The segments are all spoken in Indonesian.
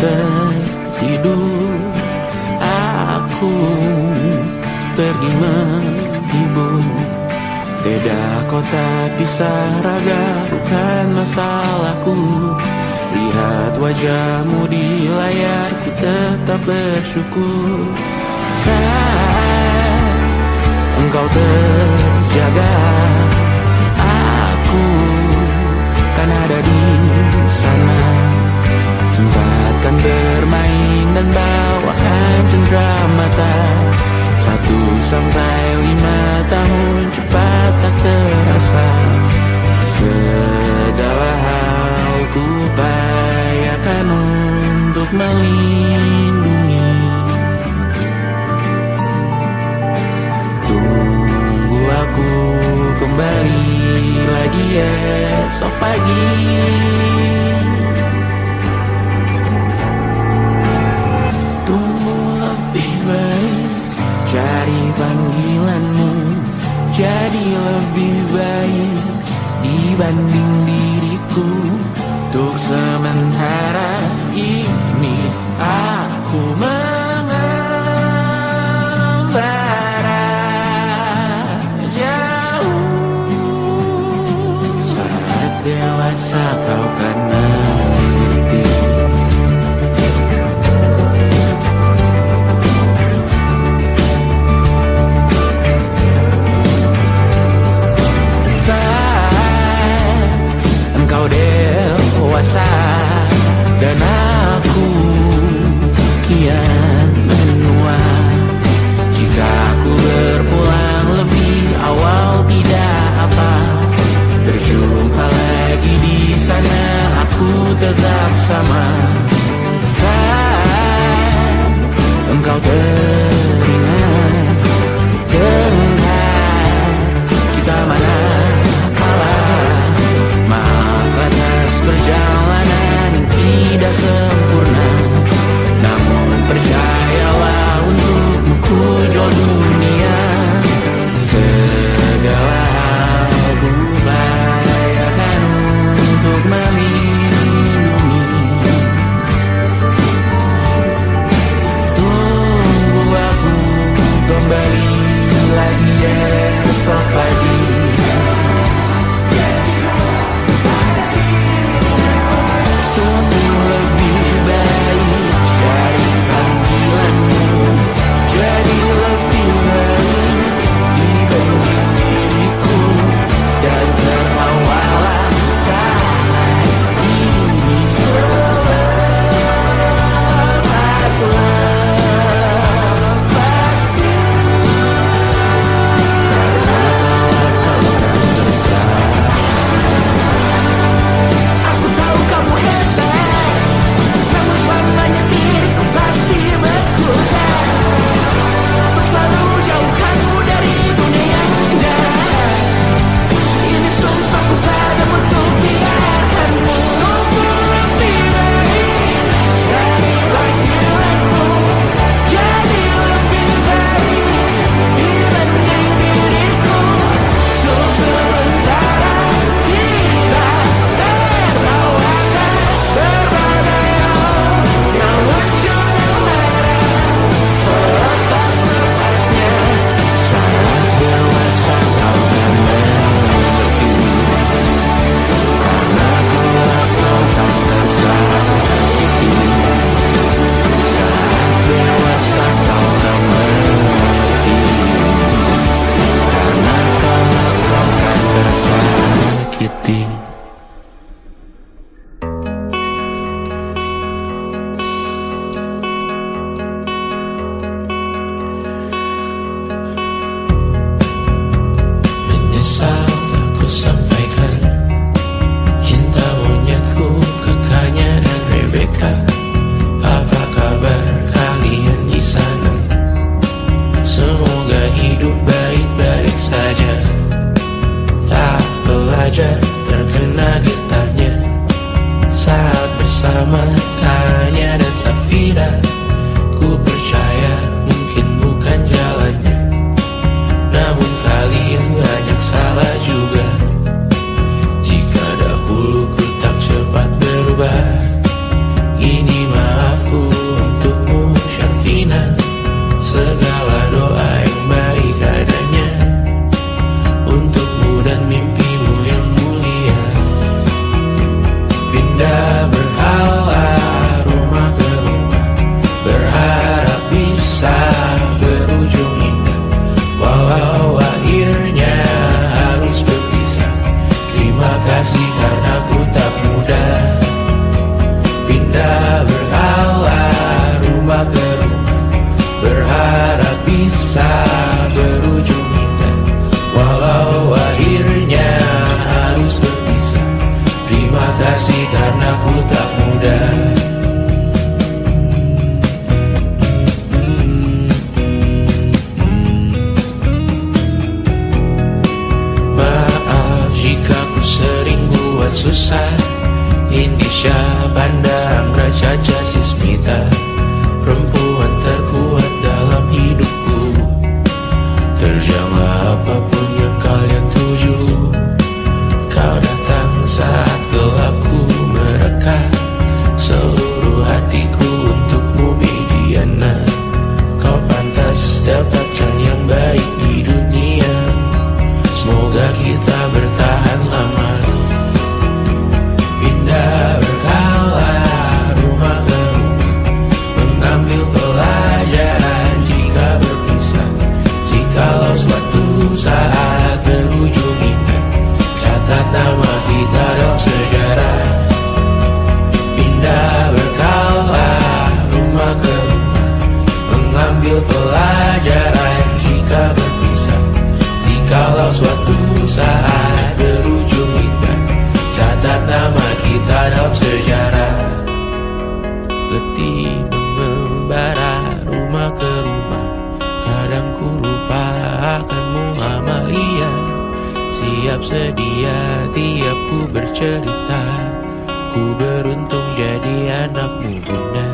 tertidur, aku pergi menghibur. Beda kota pisah raga bukan masalahku. Lihat wajahmu di layar, ku tetap bersyukur. Saat engkau terjaga, aku kan ada di sana. Sempatkan bermain dan bawaan cenderamata. 1-5 tahun cepat tak terasa. Segala hal ku upayakan untuk melindungi. Tunggu aku kembali lagi esok pagi. Cari panggilanmu jadi lebih baik dibanding diriku. Untuk sementara ini aku mengembara jauh. Saat dewasa kau kan mengerti. Engkau dewasa dan aku buat susah. Indonesia pandang Raja Jasismita, perempuan terkuat dalam hidupku. Terjanglah apapun yang kalian tuju. Kau datang saat gelapku mereka, seluruh hatiku untukmu Mediana. Kau pantas dapatkan yang baik di dunia. Semoga kita bertahan lama. Pindah berkala rumah ke rumah, mengambil pelajaran jika berpisah. Jikalau suatu saat berujung indah, catat nama kita dalam sejarah. Pindah berkala rumah ke rumah, mengambil pelajaran jika berpisah. Jikalau suatu saat berujung indah, catat nama kita dalam sejarah. Letih mengembara rumah ke rumah, kadang ku lupa akanmu Amalia. Siap sedia tiap ku bercerita, ku beruntung jadi anakmu bunda.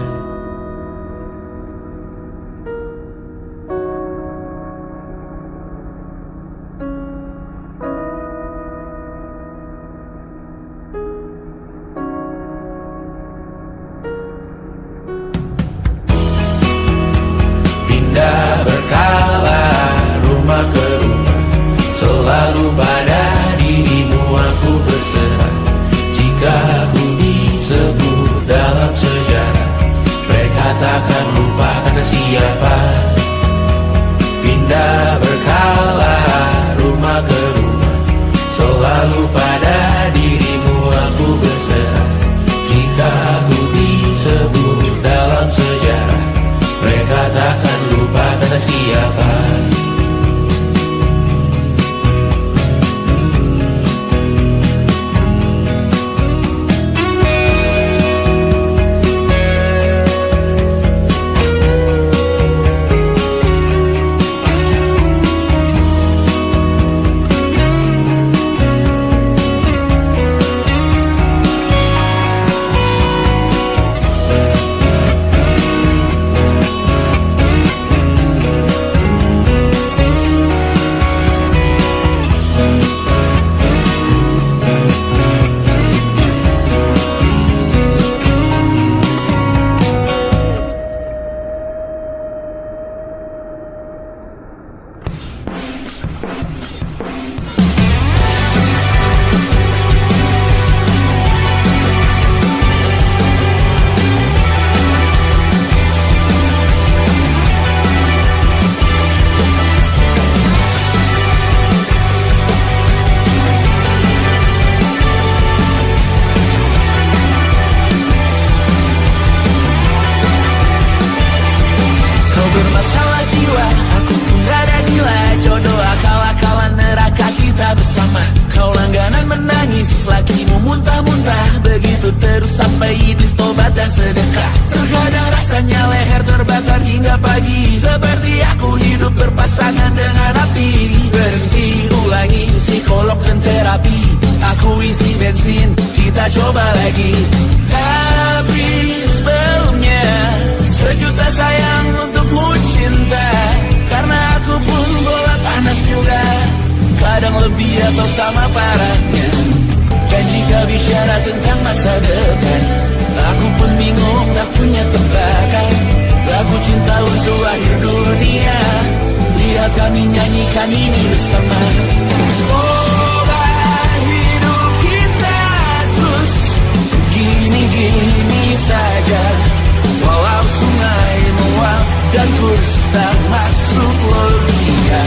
Pindah berkala rumah ke rumah, selalu pada dirimu aku berserah. Jika aku disebut dalam sejarah, mereka takkan lupa karena siapa. Pindah berkala rumah ke rumah, selalu pada dirimu aku berserah. Jika aku disebut dalam sejarah, mereka takkan lupa karena siapa. Bermasalah jiwa, aku pun rada gila. Jodoh akal-akalan neraka kita bersama. Kau langganan menangis, lakimu muntah-muntah. Begitu terus sampai iblis tobat dan sedekah. Terkadang rasanya leher terbakar hingga pagi, seperti aku hidup berpasangan dengan api. Berhenti, ulangi psikolog dan terapi. Aku isi bensin, kita coba lagi. Tapi sebelumnya, sejuta sayang untukmu cinta. Karena aku pun bola panas juga, kadang lebih atau sama parahnya. Dan jika bicara tentang masa depan, aku pun bingung tak punya tebakan. Lagu cinta untuk akhir dunia, lihat kami nyanyikan ini bersama. Semoga hidup kita terus gini-gini saja. Walau sungai menguap dan kurs tak masuk logika.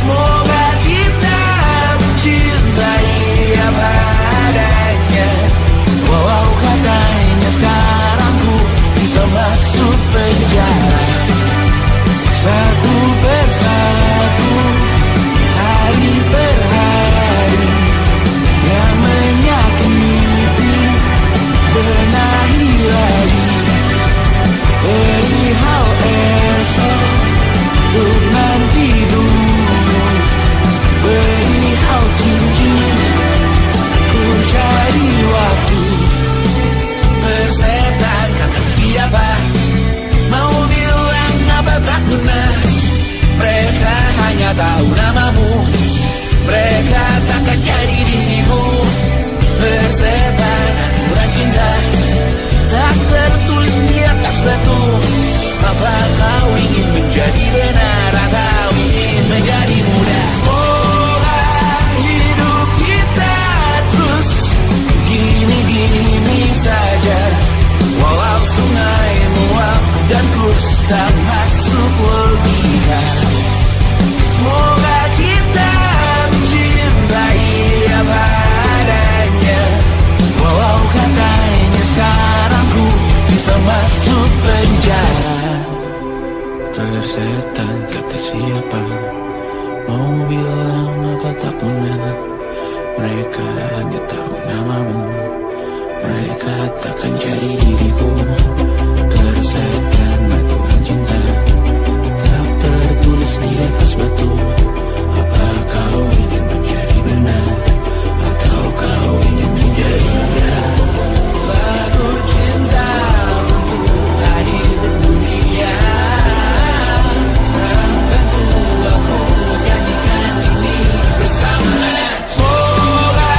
Semoga kita mencintai apa adanya. Walau katanya sekarang ku bisa masuk penjara. Satu persatu, hari per hari, yang menyakiti benahi lagi. Perihal esok tak tahu namamu. Mereka takkan jadi dirimu. Persetan aturan cinta tak tertulis di atas batu. Apa kau ingin menjadi benar atau ingin menjadi muda? Semoga hidup kita terus gini-gini saja. Walau sungai meluap dan terus tak masuk logika. Semoga kita mencintai apa adanya. Walau katanya sekarang ku bisa masuk penjara. Persetan kata siapa, mau bilang apa tak guna. Mereka hanya tahu namamu. Mereka takkan jadi diriku. Persetan aturan cinta tak tertulis di atas batu. Apa kau ingin menjadi benar atau kau ingin menjadi muda? Lagu cinta untuk hadir dunia membantu aku nyanyikan ini bersama. Semoga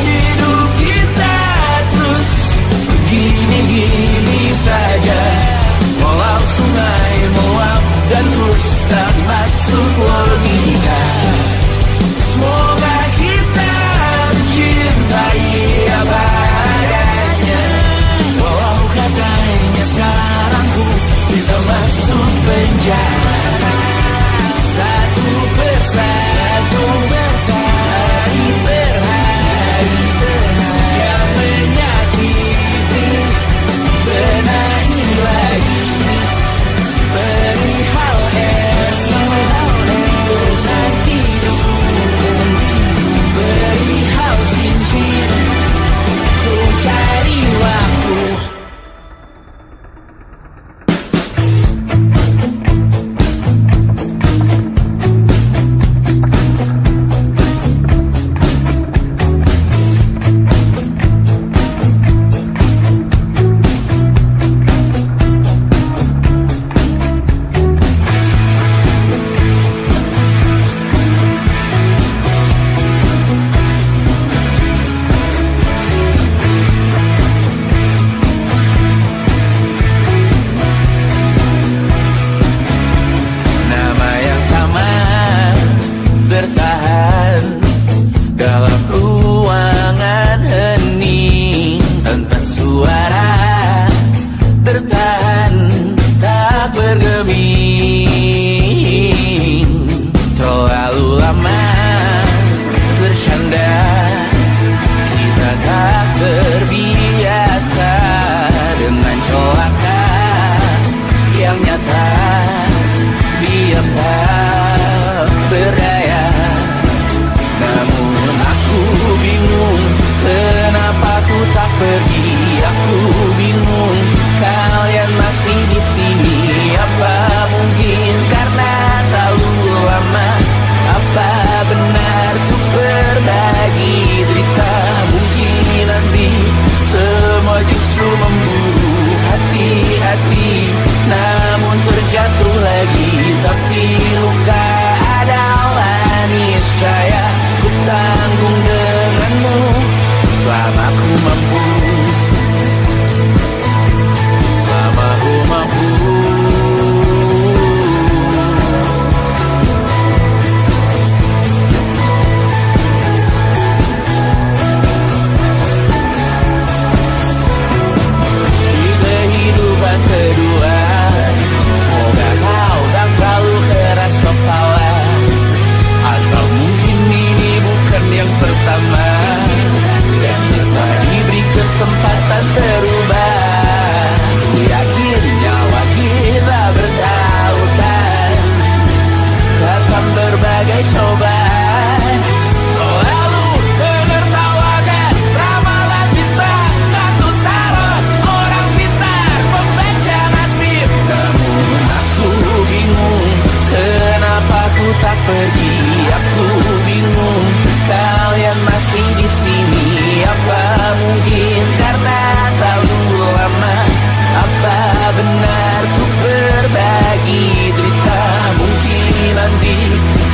hidup kita terus begini-gini saja. Walau sungai meluap dan terus tak masuk logika. Semoga kita mencintai apa adanya. Walau katanya sekarang ku bisa masuk penjara. Satu persatu hari per hari yang menyakiti. Benahi lagi perihal esok, bosan tidur, perihal cincin, ku cari waktu.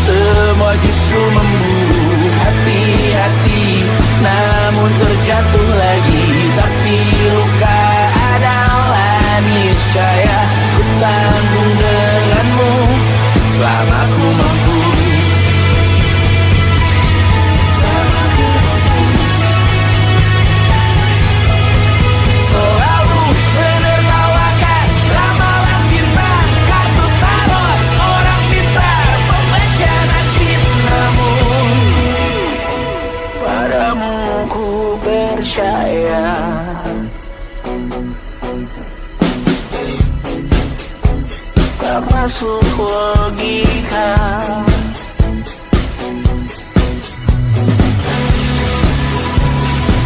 semua justru memburu hati-hati, namun terjatuh lagi. Tapi luka adalah niscaya, ku tanggung denganmu selama ku mampu. Selalu menertawakan ramalan bintang, kartu tarot orang pintar, pembaca nasib. Namun padamu ku percaya, tak masuk logika.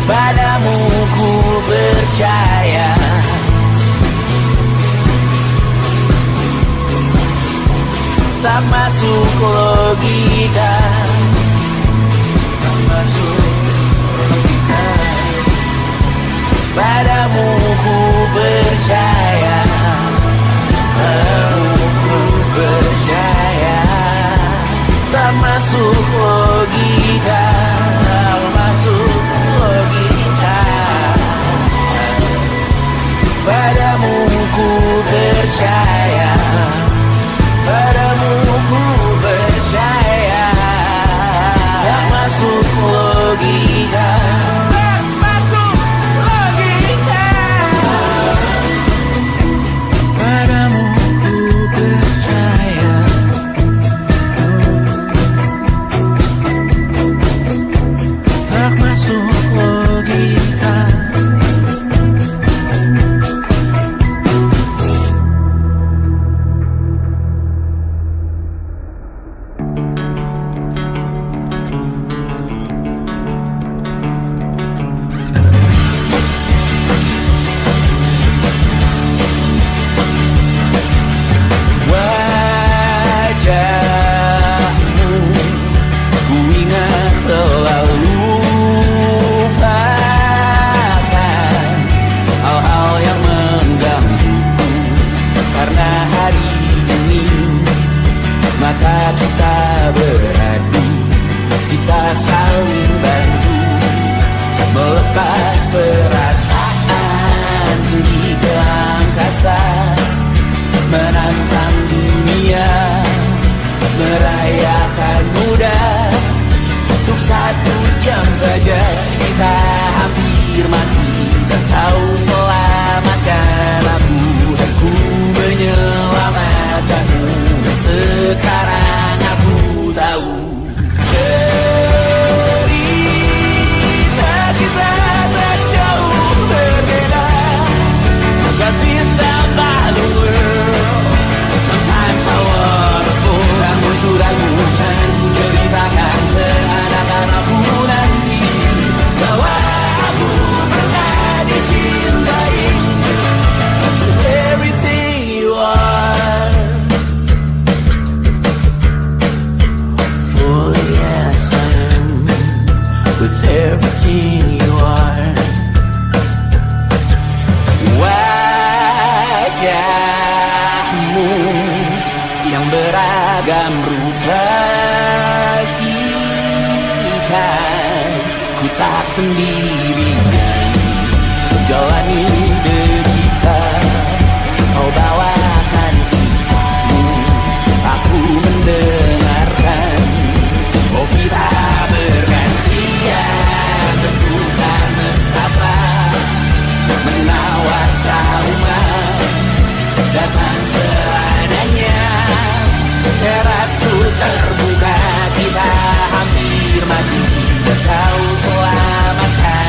Padamu ku percaya, tak masuk logika, tak masuk logika. Padamu ku percaya, padamu ku percaya, tak masuk logika, tak masuk logika. Padamu ku percaya, padamu ku percaya, tak masuk logika, tak masuk logika. Padamu ku percaya, tak masuk logika. Wajahmu ku ingat selalu, lupakan hal-hal yang menggangguku. Karena hari ini maka kita beradu, kita saling bantu melepas perasaan tinggi ke angkasa, menantang dunia, merayakan muda. Untuk 1 jam saja kita hampir mati, dan kau selamatkan aku, dan ku menyelamatkanmu. Dan sekarang aku tahu cerita kita tak jauh berbeda. But it's about the world. Sometimes I wanna fall. Namun sudah bukan ku ceritakan ke anak-anakku nanti bahwa aku pernah dicintai. With everything you are, for yes I am. With everything you are. Wajahmu yang beragam rupa, pastikan ku tak sendirian jalani derita. Kau bawakan kisahmu, aku mendengarkan. Oh kita bergantian bentukan nestapa, menawar trauma datang seadanya. Terasku terbuka, kita hampir mati, dan kau selamatkan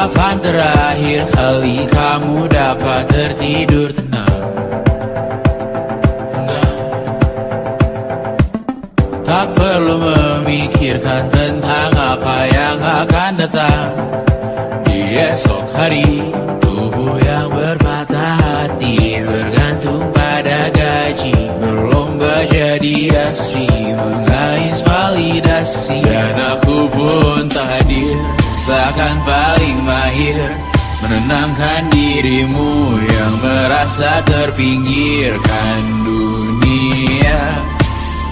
Kapan terakhir kali kamu dapat tertidur tenang? Enggak. Tak perlu memikirkan tentang apa yang akan datang di esok hari. Tubuh yang berpatah hati bergantung pada gaji, berlomba jadi asri, mengais validasi. Dan aku pun tak hadir, seakan paling mahir menenangkan dirimu yang merasa terpinggirkan dunia.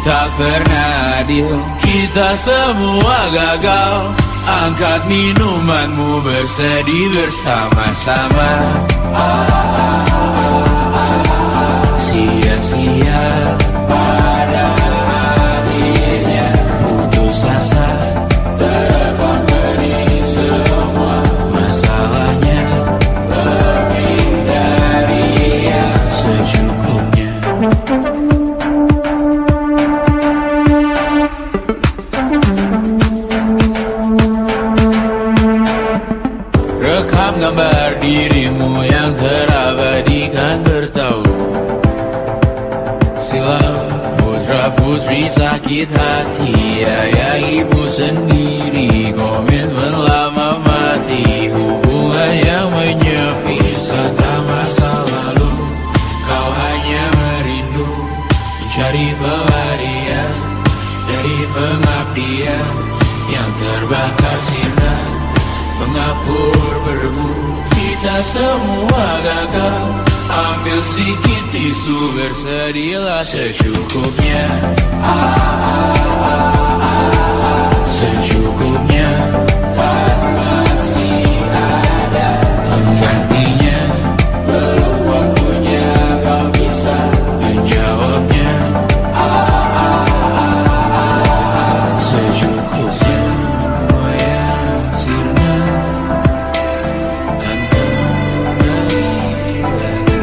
Tak pernah adil, kita semua gagal. Angkat minumanmu, bersedih bersama-sama. Sia-sia pada akhirnya putus asa. Terekam beri semua masalahnya, lebih dari yang secukupnya. Rekam gambar dirimu yang terabadikan bertahu silam. Putra putri sakit hati, ayah ibu sendiri, komitmen lama mati, hubungan yang menyepi. Wisata masa lalu, kau hanya merindu, mencari pelarian dari pengabdian yang terbakar sinar, mengapur berdebu. Kita semua gagal. Ambil sedikit tisu, bersedihlah secukupnya. Secukupnya, kan masih ada penggantinya. Belum waktunya kau bisa menjawabnya. Secukupnya, wayang sirna kan kembali lagi.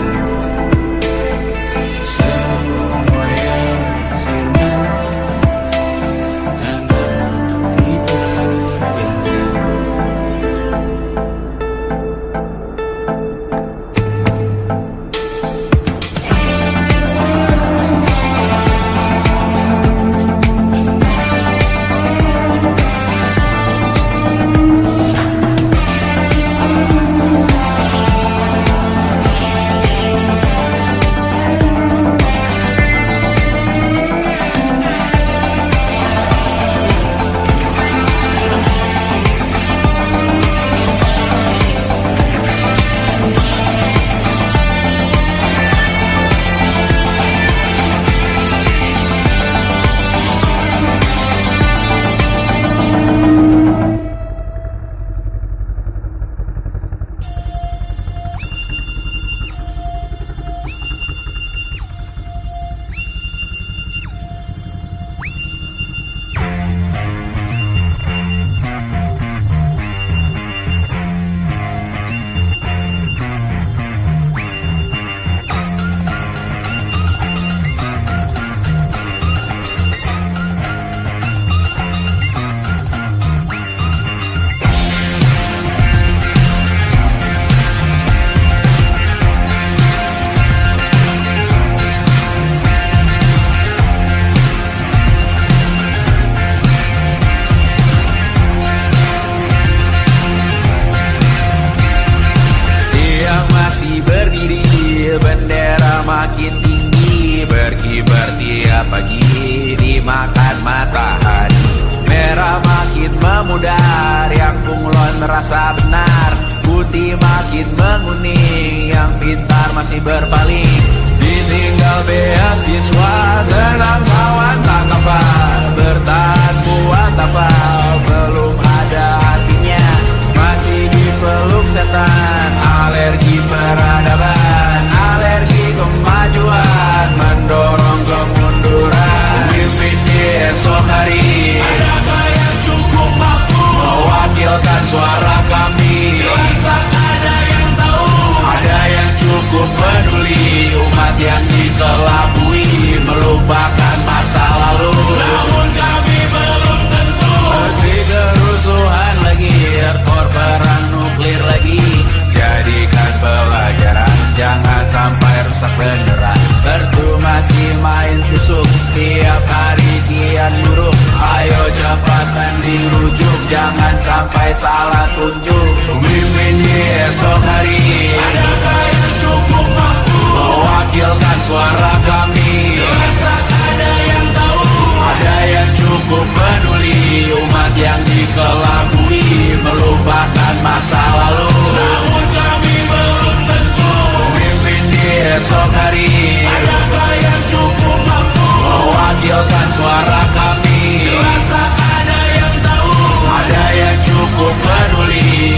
Semua yang sirna kan nanti terganti. Bendera makin tinggi, berkibar tiap pagi, dimakan matahari. Merah makin memudar, yang bunglon merasa benar. Putih makin menguning, yang pintar masih berpaling. Ditinggal beasiswa, tenang kawan tak kabar. Bertahan buat apa, belum ada artinya. Masih dipeluk setan, alergi peradaban, alergi kemajuan, mendorong kemunduran. Pimpin di esok hari, adakah yang cukup mampu mewakilkan suara kami? Jelas tak ada yang tahu, ada yang cukup peduli. Umat yang dikelabui, melupakan masa lalu. Namun kami belum tentu. Seperti kerusuhan lagi, hardcore perang nuklir salah tunjuk. Pemimpin di esok hari, adakah yang cukup mampu mewakilkan suara kami? Jelas tak ada yang tahu. Ada yang cukup peduli umat yang dikelabui, melupakan masa lalu. Namun kami belum tentu pemimpin di esok hari, adakah yang cukup mampu mewakilkan suara kami? Jelas tak ada yang tahu. Ada yang cukup peduli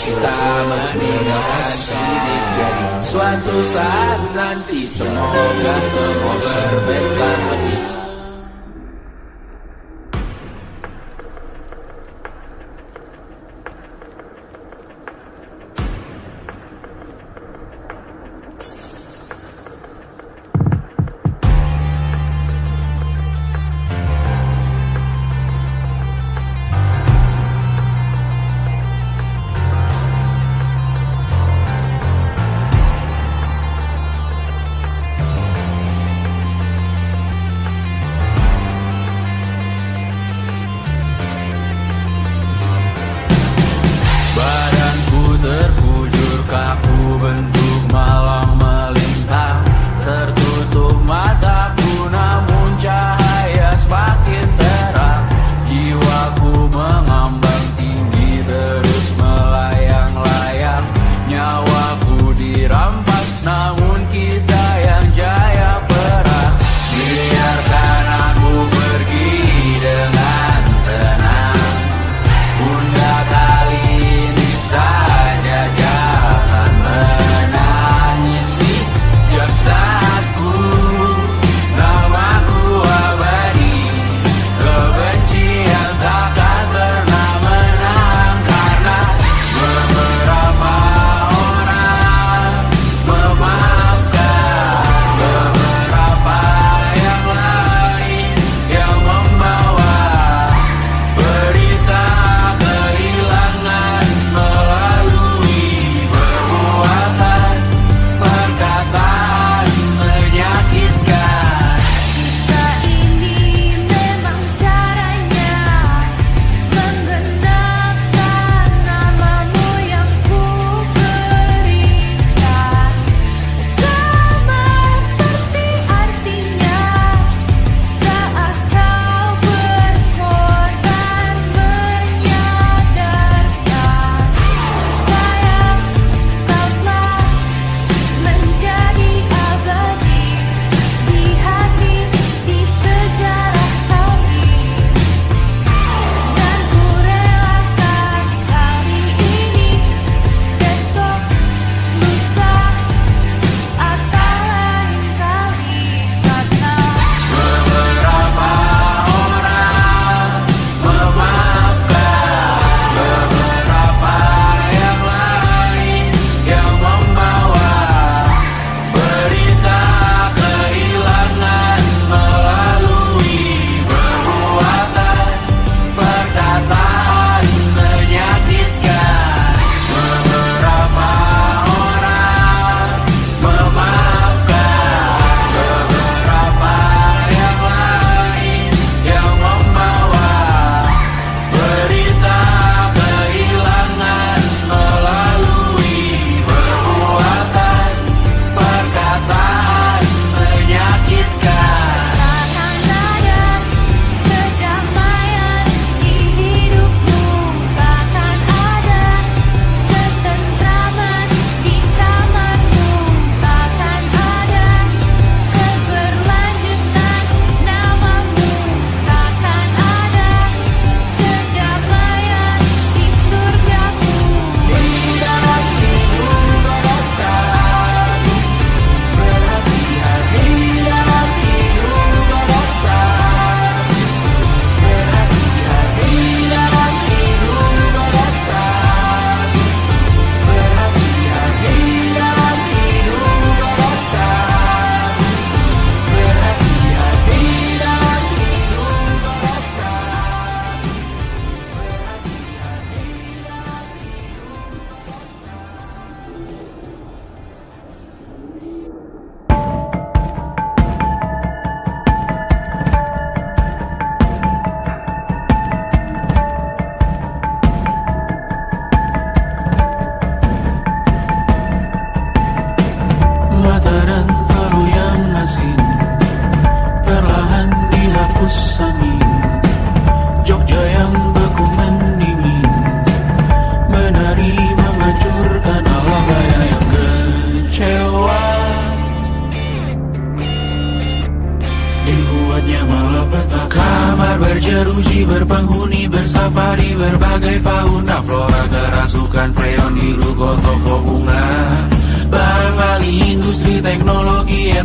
kita meninggalkan sidik jari. Suatu saat nanti semoga semua berbesar hati. berjeruji, berpenghuni, bersafari, berbagai fauna flora kerasukan freon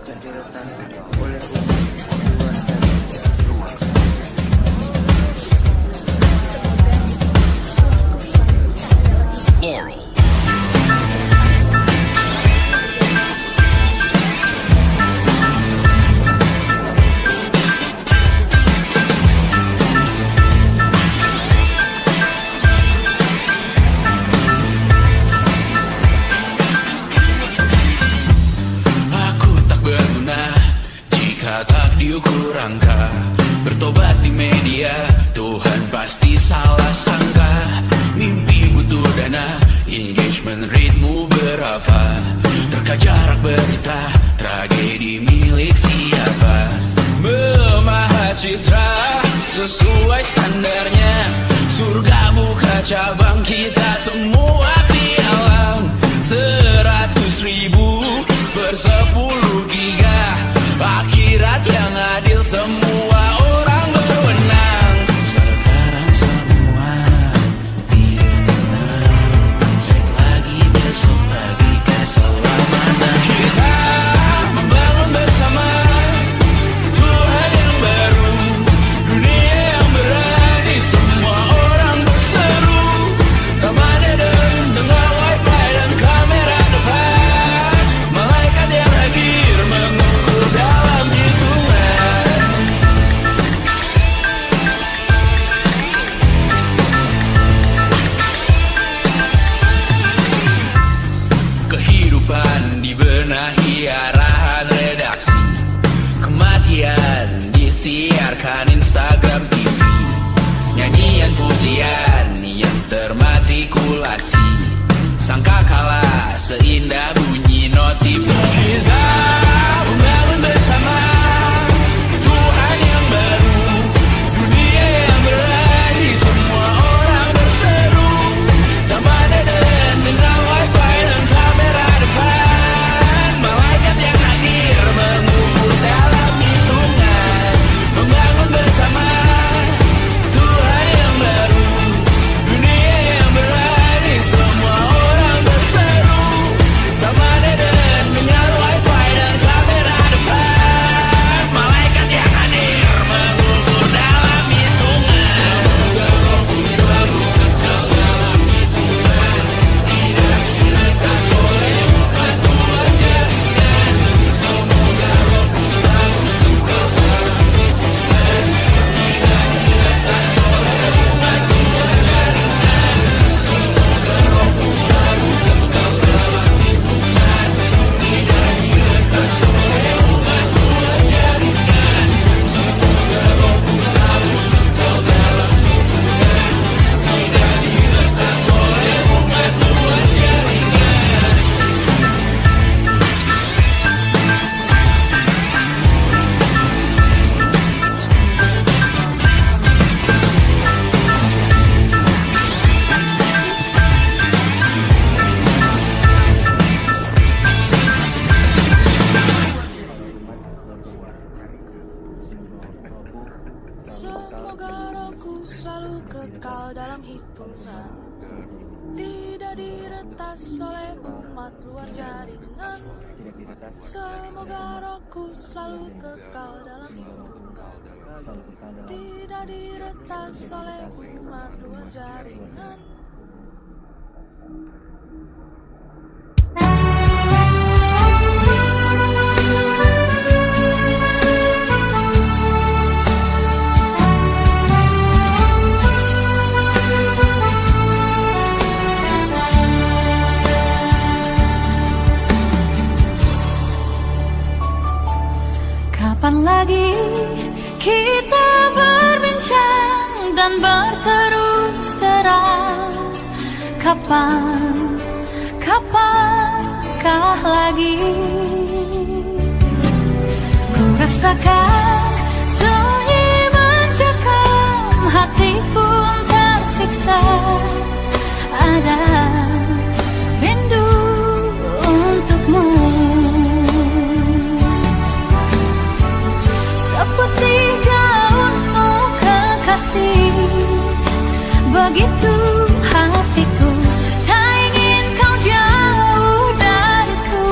tidak diretas oleh umat luar jaringan. Diukur angka, bertobat di media, Tuhan pasti salah sangka. Mimpi butuh dana, engagement ritmu berapa? Terka jarak berita, tragedi milik siapa? Memahat citra, sesuai standarnya. Surga buka cabang, kita semua di alam. 100.000 per 10 giga, akhirat yang adil, semua orang berwenang. Sekarang semua biar tenang, cek lagi besok pagi keselamatan. Kita membangun bersama Tuhan yang baru, dunia yang berani, semua orang berseru. Taman Eden dengan wifi dan kamera depan, malaikat yang hadir mengukur dalam hitungan. Kehidupan dibenahi arahan redaksi, kematian disiarkan Instagram TV, nyanyian pujian yang termatrikulasi, sangka kalah seindah bunyi notif. Kita membangun bersama Tuhan yang baru, dunia yang berani, semua orang berseru. Taman Eden dengan wifi dan kamera depan, malaikat yang hadir mengukur dalam hitungan. Membangun bersama Tuhan yang baru, dunia yang berani, semua orang berseru. Taman Eden dengan wifi dan kamera depan, malaikat yang hadir mengukur dalam hitungan. Semoga Rohku selalu kekal dalam hitungan, tidak diretas oleh umat luar jaringan. Semoga Rohku selalu kekal dalam hitungan, tidak diretas oleh umat luar jaringan. Semoga Rohku selalu kekal dalam hitungan, tidak diretas oleh umat luar jaringan. Semoga Rohku selalu kekal dalam hitungan, tidak diretas oleh umat luar jaringan. Semoga rohku selalu kekal dalam hitungan, tidak diretas oleh umat luar jaringan. Semoga rohku selalu kekal dalam hitungan, tidak diretas oleh umat luar jaringan. Kapan lagi kita berbincang dan berterus terang? Kapankah lagi ku rasakan sunyi mencekam, hati pun tersiksa. Ada rindu untukmu, seputih gaunmu kekasih, begitu hatiku tak ingin kau jauh dariku.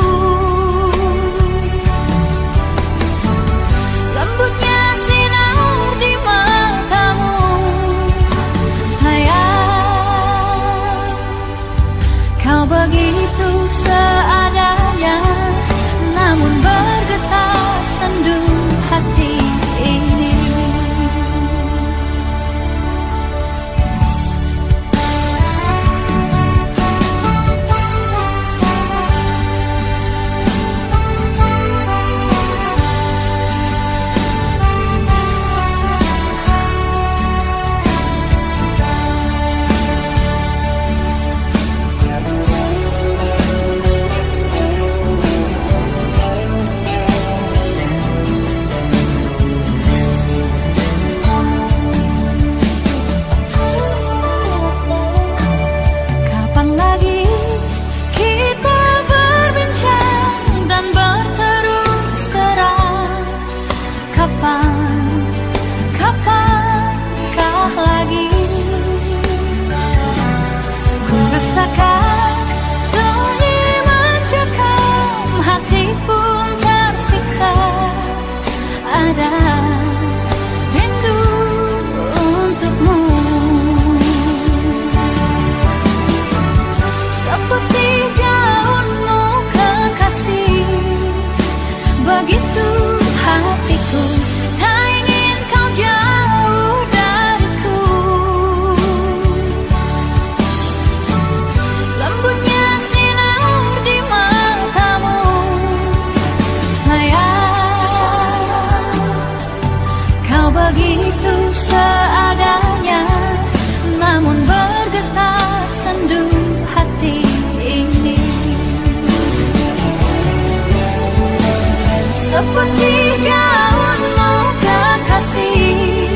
seperti gaunmu kekasih.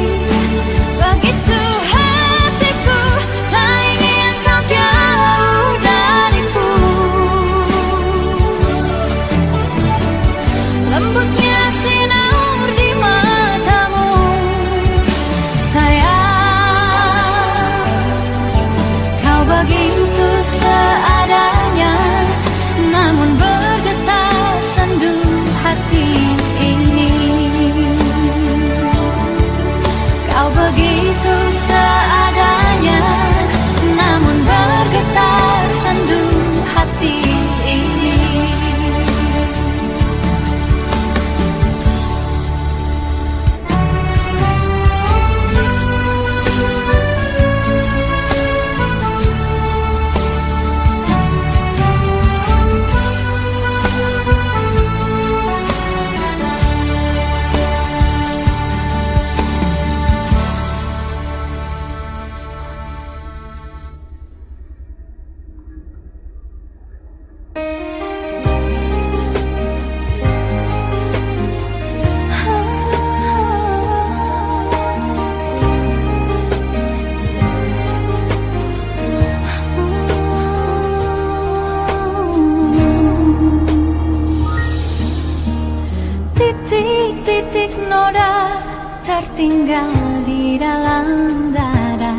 Begitu hatiku tak ingin kau jauh dariku. Lembutnya sinar di matamu, sayang. Kau begitu seadanya, namun bergetar sendu hati ini. Kau begitu seadanya, namun bergetar sendu hati ini. Titik-titik noda tertinggal di dalam dada.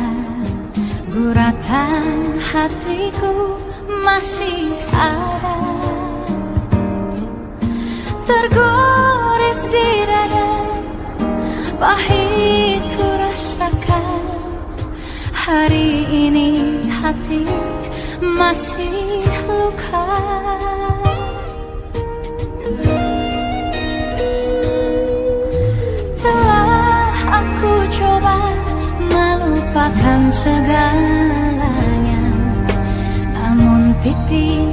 Guratan hatiku masih ada, tergores di dada. Pahit ku rasakan, hari ini hati masih luka. Aku coba melupakan segalanya, namun titik